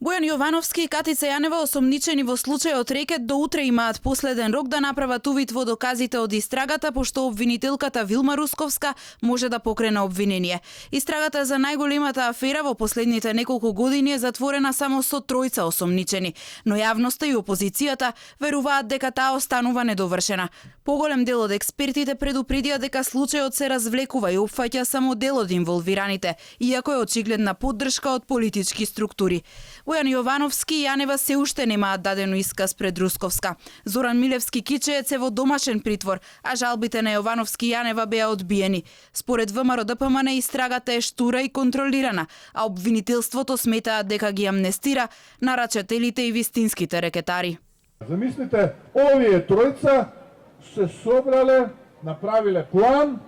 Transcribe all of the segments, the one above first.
Бојан Јовановски и Катица Јанева, осомничени во случајот Рекет, до утре имаат последен рок да направат увид во доказите од истрагата, пошто обвинителката Вилма Русковска може да покрене обвинение. Истрагата за најголемата афера во последните неколку години е затворена само со тројца осомничени, но јавноста и опозицијата веруваат дека таа останува недовршена. Поголем дел од експертите предупредија дека случајот се развлекува и опфаќа само дел од инволвираните, иако е очигледна поддршка од политички структури. Бојан Јовановски и Јанева се уште немаат дадено исказ пред Русковска. Зоран Милевски Кичеец е во домашен притвор, а жалбите на Јовановски и Јанева беа одбиени. Според ВМРО-ДПМН истрагата е штура и контролирана, а обвинителството сметаат дека ги амнестира нарачателите и вистинските рекетари. Замислите, овие тројца се собрале, направиле план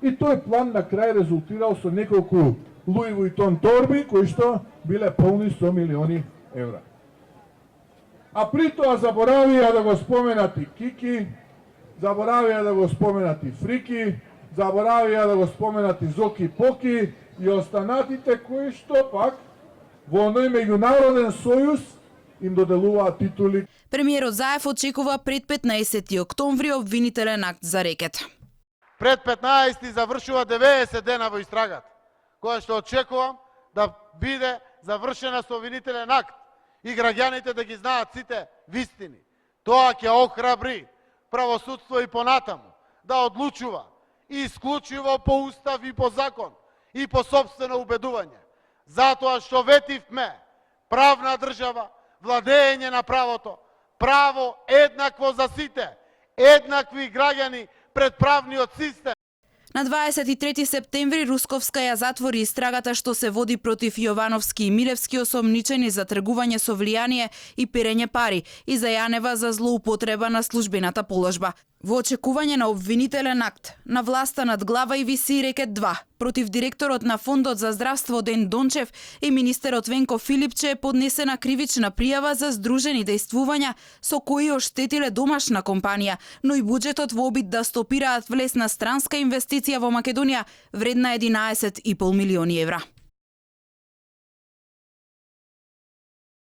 и тој план на крај резултирал со неколку Луи Вуитон торби кои што биле полни 100 милиони евра. А при тоа заборавија да го споменат и Кики, заборавија да го споменат и Фрики, заборавија да го споменат и Зоки Поки и останатите кои што пак во оној меѓународен сојуз им доделуваат титули. Премиерот Заев очекува пред 15 октомври обвинителен акт за Рекет. Пред 15 завршува 90 дена во истрагата, која што очекувам да биде завршена со обвинителен акт и граѓаните да ги знаат сите вистини. Тоа ќе охрабри правосудство и понатаму да одлучува и исклучиво по устав и по закон и по сопствено убедување. Затоа што ветивме правна држава, владење на правото, право еднакво за сите, еднакви граѓани пред правниот систем. На 23 септември Русковска ја затвори истрагата што се води против Јовановски и Милевски, осомничени за тргување со влијание и перење пари, и за Јанева за злоупотреба на службената положба. Во очекување на обвинителен акт, на власта над глава и виси Рекет 2, против директорот на Фондот за здравство Ден Дончев и министерот Венко Филипче е поднесена кривична пријава за здружени дејствувања со кои оштетиле домашна компанија, но и буџетот во обид да стопираат влез на странска инвестиција во Македонија вредна 11,5 милиони евра.